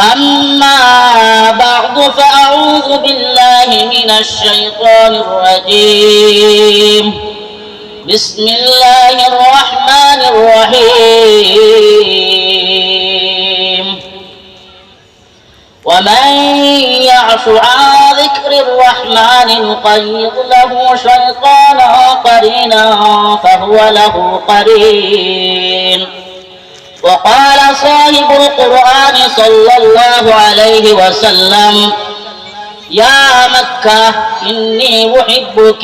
أما بعد فأعوذ بالله من الشيطان الرجيم بسم الله الرحمن الرحيم ومن يعش عن ذكر الرحمن نقيض له شيطانا قرينا فهو له قرين وقال صاحب القرآن صلى الله عليه وسلم يا مكة إني أحبك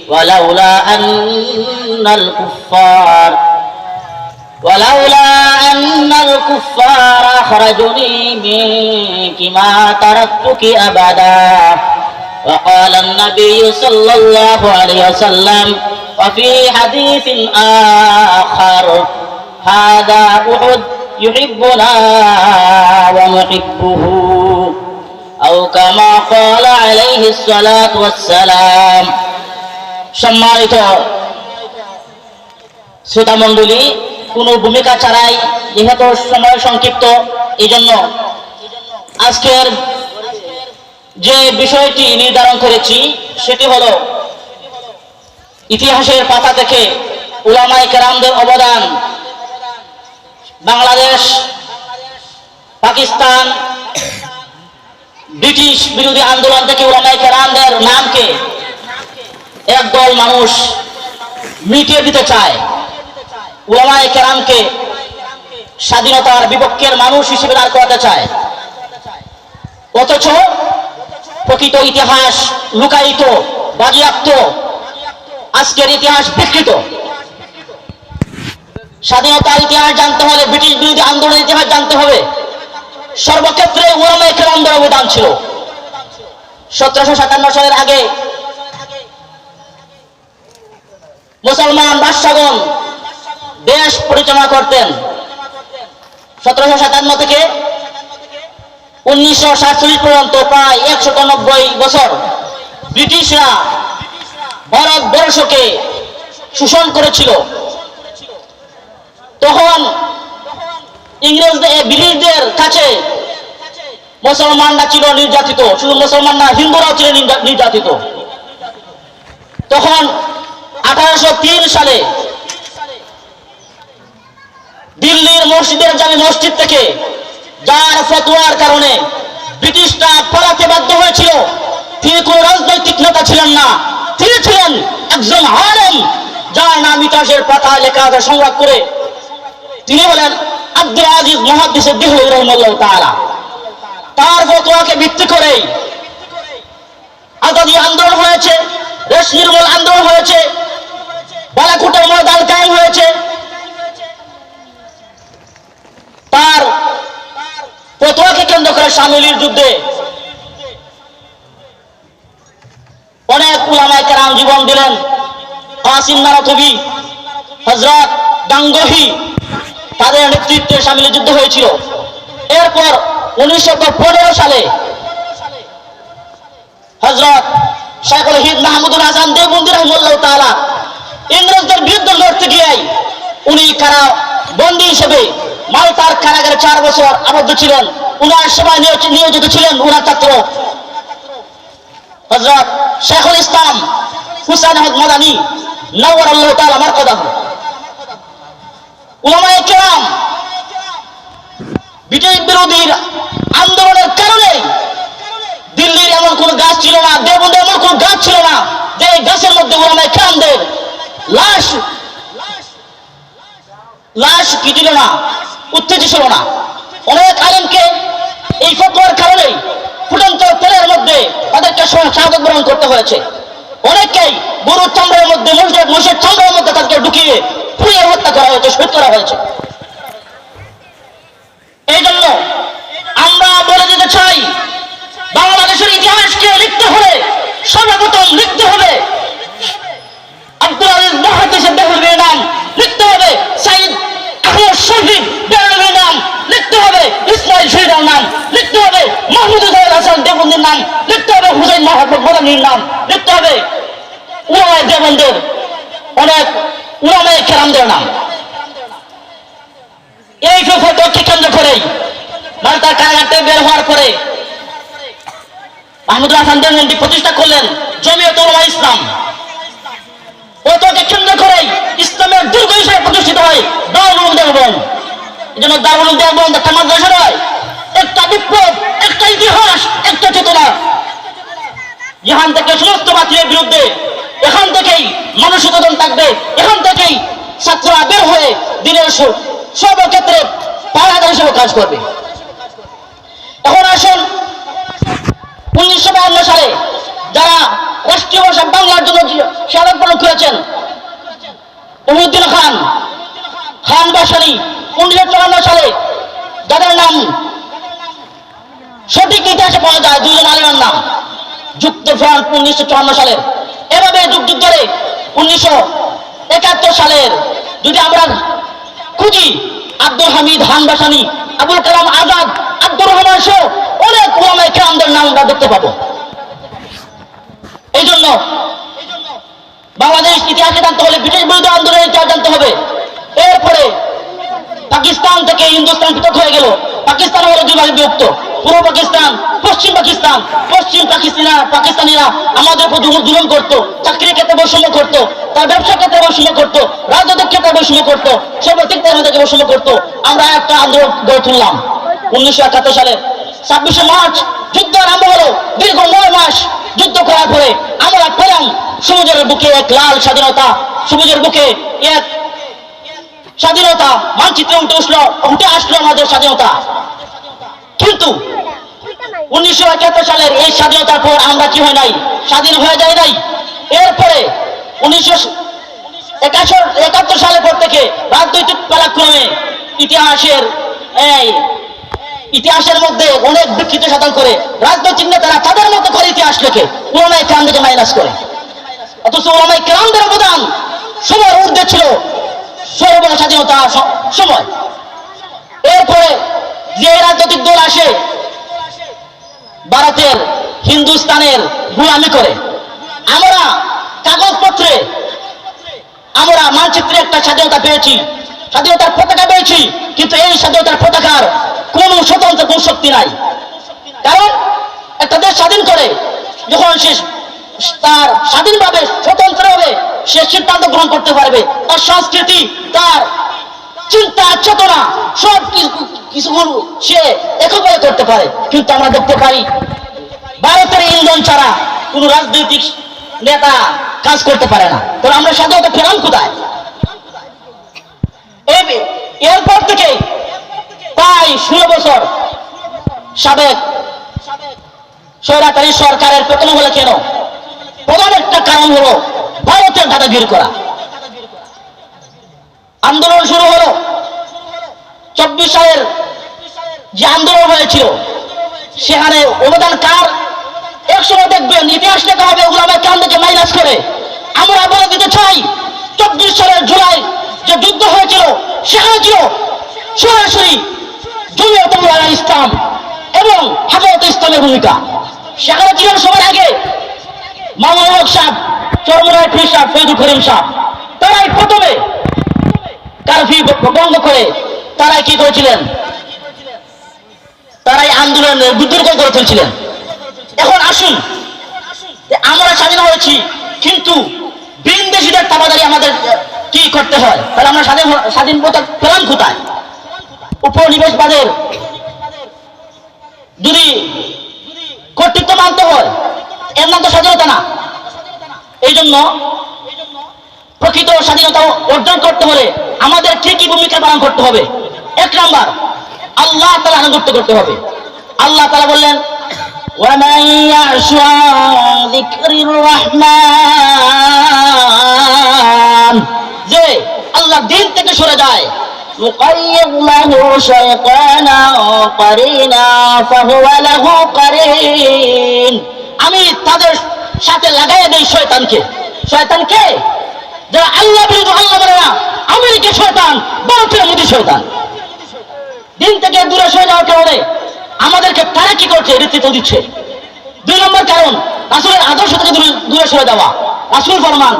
ولولا أن الكفار أخرجوني منك ما تركتك أبدا وقال النبي صلى الله عليه وسلم وفي حديث آخر هذا أحد يحبنا ونحبه أو كما قال عليه الصلاة والسلام সম্মানিত শ্রোতা মণ্ডলী, কোনো ভূমিকা ছাড়াই যেহেতু সময় সংক্ষিপ্ত, এই জন্য আজকের যে বিষয়টি নির্ধারণ করেছি সেটি হলো ইতিহাসের পাতা থেকে উলামায়ে কেরামদের অবদান। বাংলাদেশ, পাকিস্তান, ব্রিটিশ বিরোধী আন্দোলন থেকে উলামায়ে কেরামদের নামকে একদল মানুষ মিটিয়ে দিতে চায়, উলামায়ে কেরামকে স্বাধীনতার বিপক্ষের মানুষ হিসেবে দাঁড় করাতে চায়। অথচ প্রকৃত ইতিহাস লুকায়িত, বাজেয়াপ্ত, আজকের ইতিহাস বিকৃত। স্বাধীনতার ইতিহাস জানতে হলে ব্রিটিশ বিরোধী আন্দোলনের ইতিহাস জানতে হবে। সর্বক্ষেত্রে উলামায়ে কেরামদের অবদান ছিল। 1757 সালের আগে মুসলমান বাদশাগণ দেশ পরিচালনা করতেন। 1757 থেকে 1947 পর্যন্ত প্রায় 190 বছর ব্রিটিশরা ভারতবর্ষকে শোষণ করেছিল। তখন ব্রিটিশদের কাছে মুসলমানরা ছিল নির্যাতিত, শুধু মুসলমান না, হিন্দুরাও ছিল নির্যাতিত। তখন 1803 সালে দিল্লির মসজিদের জামি মসজিদ থেকে যার ফতোয়ার কারণে ব্রিটিশরা পালাতে বাধ্য হয়েছিল, তিনি কোন রাজনৈতিক নেতা ছিলেন না, তিনি ছিলেন একজন আলেম যার নাম ইতিহাসের পাতায় লেখা আছে সংগ্রহ করে। তিনি হলেন আব্দুল আজিজ মুহাদ্দিস দেহলভী রাহিমাহুল্লাহ তাআলা। তার ফতোয়াকে ভিত্তি করে আজাদী আন্দোলন হয়েছে, দেশ নির্মূল আন্দোলন হয়েছে, বালাকোটের ময়দান কায়েম হয়েছে। তার ফতোয়াকে কেন্দ্র করে শামিলির যুদ্ধে অনেক উলামায়ে কেরাম জীবন দিলেন। কাসিম নানতুবি, হযরত গাঙ্গোহী, তাদের নেতৃত্বে শামিলি যুদ্ধ হয়েছিল। এরপর 1915 সালে হযরত শাইখুল হিন্দ মাহমুদুল হাসান দেওবন্দি রাহিমাহুল্লাহ তাআলা ইংরেজদের বিরুদ্ধে লড়তে গিয়ে উনি কারাবন্দী হিসেবে মালতার কারাগারে 4 বছর আবদ্ধ ছিলেন। উনার সেবায় নিয়োজিত ছিলেন উনার ছাত্র হযরত শেখুল ইসলাম হুসাইন আহমদ মাদানী নওয়ারাল্লাহু তাআলা মারকাদাহু। উলামায়ে কেরাম ব্রিটিশ বিরোধী আন্দোলনের কারণে দিল্লির এমন কোন গাছ ছিল না, দেওবন্দে এমন কোন গাছ ছিল না যে গাছের মধ্যে উলামায়ে কেরামদের লাশ কি ছিল না, উত্তেজিত ছিল না। অনেক আলেমকে এই ফতোয়ার কারণে ফুটন্ত তেলের মধ্যে তাদেরকে শাহাদাত বরণ করতে হয়েছে। অনেককেই গরুর চামড়ার মধ্যে, মহিষের চামড়ার মধ্যে তাদেরকে ঢুকিয়ে পুড়িয়ে হত্যা করা হয়েছে, শহীদ করা হয়েছে। এই জন্য আমরা বলে দিতে চাই, বাংলাদেশের ইতিহাসকে লিখতে হলে সর্বপ্রথম লিখতে হবে আব্দুল আজিজ মুহাদ্দিস দেহলভীর নাম, লিখতে হবে সাইদ আহমদ শফিক দেহলভীর নাম, লিখতে হবে ইসমাইল শহীদের নাম, লিখতে হবে মাহমুদুল হাসান দেওবন্দির নাম, লিখতে হবে হুসাইন মাহমুদ মাদানীর নাম, লিখতে হবে উলামায়ে দেওবন্দের অনেক উলামায়ে কেরামদের নাম। এই ফতোয়াকে কেন্দ্র করেই বাগদার কারাগার থেকে বের হওয়ার পরে মাহমুদুল হাসান দেওবন্দি প্রতিষ্ঠা করলেন জমিয়ত উলামা ইসলাম। ওটাকে কেন্দ্র করেই ইসলামের দুর্গ হিসেবে প্রতিষ্ঠিত হয় দারুল উলুম দেওবন্দ। এই জন্য দারুল উলুম দেওবন্দ একটা মাদ্রাসা নয়, একটা বিপ্লব, একটা ইতিহাস, একটা চেতনা। এখান থেকে সমস্ত বাতিলের বিরুদ্ধে এখান থেকেই মানুষ সচেতন থাকবে, এখান থেকেই ছাত্ররা বের হয়ে দিনের সর্বক্ষেত্রে পাহারাদার হিসেবে কাজ করবে। এখন আসুন 1952 সালে যারা রাষ্ট্রীয় ভাষা বাংলার জন্য শাহাদাত বরণ করেছেন উমুদ্দিন খান, খান বাসানি 1954 সালে, যাদের নাম সঠিক ইতিহাসে পাওয়া যায় দুজন আলেমের নাম, যুক্তফ্রন্ট 1954 সালের। এভাবে যুগ যুগ ধরে 1971 সালের যদি আমরা খুঁজি আব্দুল হামিদ হানবাসানি, আবুল কালাম আজাদ, আব্দুর রহমান সহ অনেক ওলামায়ে কেরামদের নাম আমরা দেখতে পাবো। এই জন্য বাংলাদেশ ইতিহাসে জানতে হলে ব্রিটিশ বিরোধী আন্দোলনের ইতিহাস জানতে হবে। এরপরে পাকিস্তান থেকে হিন্দুস্তান পৃথক হয়ে গেল। পাকিস্তান হলো দুই ভাগে বিভক্ত, পূর্ব পাকিস্তান, পশ্চিম পাকিস্তান। পশ্চিম পাকিস্তানিরা আমাদের উপর জুলুম করতো, চাকরির ক্ষেত্রে বৈষম্য করতো, তার ব্যবসা ক্ষেত্রে বৈষম্য করতো, রাজনৈতিক ক্ষেত্রে বৈষম্য করতো, সর্বদিক থেকে বৈষম্য করতো। আমরা একটা আন্দোলন গড়ে তুললাম 1971 সালে 26শে মার্চ যুদ্ধ আরম্ভ হলো। দীর্ঘ 9 মাস যুদ্ধ করার পরে আমরা পেলাম সবুজের বুকে এক লাল স্বাধীনতা, সবুজের বুকে এক স্বাধীনতা মানচিত্রে উঠে আসলো আমাদের স্বাধীনতা। কিন্তু 1971 সালের এই স্বাধীনতার পর আমরা কি হয় নাই, স্বাধীন হয়ে যায় নাই। এরপরে 1971 সালের পর থেকে রাজনৈতিক পালাক্রমে ইতিহাসের মধ্যে অনেক বিকৃত সাধন করে রাজনৈতিক নেতারা তাদের মতো করে ইতিহাস লেখে উলামায়ে কেরামদেরকে মাইনাস করে। অথচ উলামায়ে কেরামদের অবদান সময়ের ঊর্ধ্বে ছিল সর্বদা স্বাধীনতা সময়। এরপরে যে রাজনৈতিক দল আসে ভারতের হিন্দুস্তানের গোলামি করে, আমরা কাগজপত্রে আমরা মানচিত্রে একটা স্বাধীনতা পেয়েছি, স্বাধীনতার পতাকা পেয়েছি, কিন্তু এই স্বাধীনতার পতাকার কোন স্বতন্ত্র কোন শক্তি নাই। কারণ একটা দেশ স্বাধীন করে যখন সে তার স্বাধীনভাবে স্বতন্ত্রভাবে সে সিদ্ধান্ত গ্রহণ করতে পারবে, তার সংস্কৃতি, তার চিন্তা চেতনা সব কিছুগুলো সে একভাবে করতে পারে। কিন্তু আমরা দেখতে পাই ভারতের ইন্ধন ছাড়া কোন রাজনৈতিক নেতা কাজ করতে পারে না। তো আমরা স্বাধীনতা পেলাম কোথায়? এরপর থেকে প্রায় 16 বছর সাবেক স্বৈরাচারী সরকারের পতন হলো কেন? প্রধান একটা কারণ হলো ভারতের দাদাগিরি করা। আন্দোলন শুরু হলো 24 সালের যে আন্দোলন হয়েছিল সেখানে অবদান কার? একসময় দেখবেন ইতিহাস লেখা হবে উলামায়ে কেরামদেরকে মাইনাস করে। আমরা বলে দিতে চাই 24 সালের জুলাই যে যুদ্ধ হয়েছিল সেখানে ছিল সরাসরি জমিয়ত উলামা ইসলাম এবং হেফাজতে ইসলামের ভূমিকা। সেখানে ছিলেন সবার আগে মাওলানা হক সাহেব, চরমনাই পীর সাহেব, ফৈজুল করিম সাহেব। তারাই প্রথমে কারফিউ বন্ধ করে তারাই কি করেছিলেন? তারাই আন্দোলনের বিদ্রোহ করে তুলছিলেন। এখন আসুন, আমরা স্বাধীন হয়েছি কিন্তু বিদেশিদের তাবাদারি আমাদের কি করতে হয়? তাহলে আমরা স্বাধীনতা পেলাম কোথায়? উপনিবেশবাদের যদি কর্তৃত্ব মানতে হয় এর নাম তো স্বাধীনতা না। এই জন্য প্রকৃত স্বাধীনতা অর্জন করতে হলে আমাদের কি ভূমিকা পালন করতে হবে? 1 নাম্বার, আল্লাহ তাআলা আনুগত্য করতে হবে। আল্লাহ তাআলা বললেন وَمَن يَعْشُ عَن ذِكْرِ الرَّحْمَنِ, যে আল্লাহ দিন থেকে সরে যায়, يُقَيِّضْ لَهُ شَيْطَانًا قَرِينًا فَهُوَ لَهُ قَرِينٌ, আমি তাদের সাথে লাগাইয়া দেই শয়তানকে। শয়তানকে যারা আল্লাহ বিরুদ্ধে, আল্লাহ বলে না, আমেরিকা শয়তান, ভারতের মোদী শয়তান। দিন থেকে দূরে সরে যাওয়ার কারণে আমাদেরকে তারা কি করছে? নেতৃত্ব দিচ্ছে। 2 নম্বর কারণ রাসূলের আদর্শ থেকে দূরে সরে যাওয়া। রাসূল ফরমান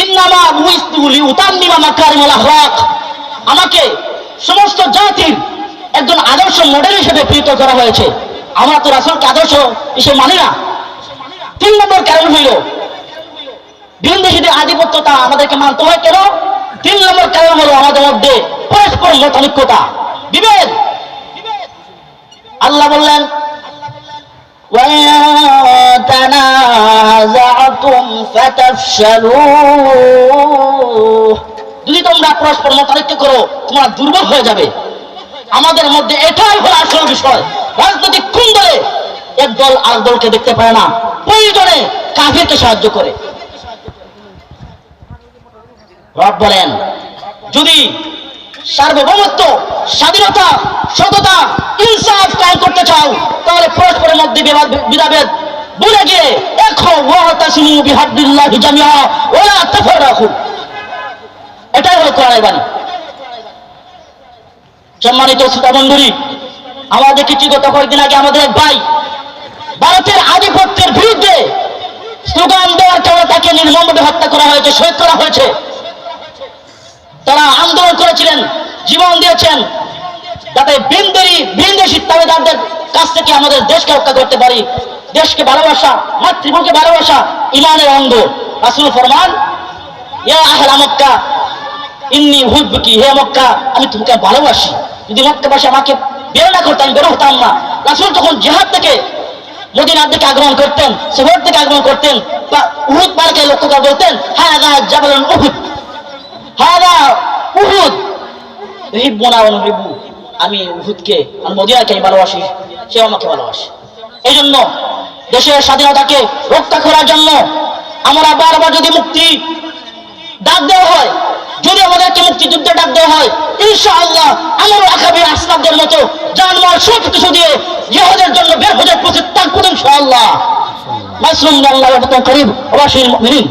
ইন্নামা বুইসতু লিউতাম্মিমা মাকারিমাল আখলাক, আমাকে সমস্ত জাতির একজন আদর্শ মডেল হিসেবে প্রেরিত করা হয়েছে। আমরা তো রাসূলকে আদর্শ হিসেবে মানি না। 3 নম্বর কারণ হইল ভিনদেশীদের আধিপত্যতা আমাদেরকে মানতে হয় কেন? 3 নম্বর কারণ হলো আমাদের মধ্যে পরস্পর মতানৈক্যতা, বিভেদ। আল্লাহ বললেন যদি তোমরা পরস্পর মতানৈক্য করো তোমরা দুর্বল হয়ে যাবে। আমাদের মধ্যে এটাই হলো আসল বিষয়। রাজনৈতিক কুন্দলে এক দল আর দলকে দেখতে পারে না, প্রয়োজনে কাফিরকে সাহায্য করে। রব বলেন যদি সার্বভৌমত্ব, স্বাধীনতা, সততা, ইনসাফ কায়েম করতে চাও তাহলে পরস্পরের মধ্যে বিভাবেদ ভুলে গিয়ে এখো ওয়াতাসিমু বিহাবলিল্লাহি জামিআ ওয়া লা তাফাররাকু। এটাই হলো কোরআনের বাণী। সম্মানিত শ্রোতা মণ্ডলী, আমরা দেখেছি গত কয়েকদিন আগে আমাদের এক ভাই ভারতের আধিপত্যের বিরুদ্ধে স্লোগান দেওয়ার কারণে তাকে নির্মমভাবে হত্যা করা হয়েছে, শহীদ করা হয়েছে। তারা আন্দোলন করেছিলেন, জীবন দিয়েছেন যাতে বিনদেশী তাবেদারদের কাছ থেকে আমাদের দেশকে রক্ষা করতে পারি। দেশকে ভালোবাসা, মাতৃভূমিকে ভালোবাসা ইমানের অঙ্গ। রাসূল ফরমান ইয়া আহলা মক্কা ইন্নী উহিব্বুকি, হে মক্কা আমি তোমাকে ভালোবাসি। যদি মক্কাবাসী আমাকে বের না করতেন, বের হতাম না। রাসূল তখন জিহাদ থেকে মদিনার দিকে আগমন করতেন, শহর থেকে আগমন করতেন, বা উহুদ পাহাড়কে লক্ষ্য করে বলতেন হাযা জাবালুন উহুদ, হাযা উহুদ ইউহিব্বুনা ওয়া নুহিব্বু। আমি উহুদকে আর মদিনাকে ভালোবাসি, সেও আমাকে ভালোবাসে। এই জন্য দেশের স্বাধীনতাকে রক্ষা করার জন্য আমরা বারবার যদি মুক্তি ডাক দেওয়া হয়, যদি আমাদেরকে মুক্তিযুদ্ধে ডাক দেওয়া হয়, ইনশাআল্লাহ আমার আকাবির আসলাফদের মতো জানমাল সব কিছু দিয়ে জিহাদের জন্য বের হয়ে প্রস্তুত থাকবো ইনশাআল্লাহ। নাসরুল্লাহি ওয়া ফাতহুন করিব ওয়া বাশিরিল মুমিনিন।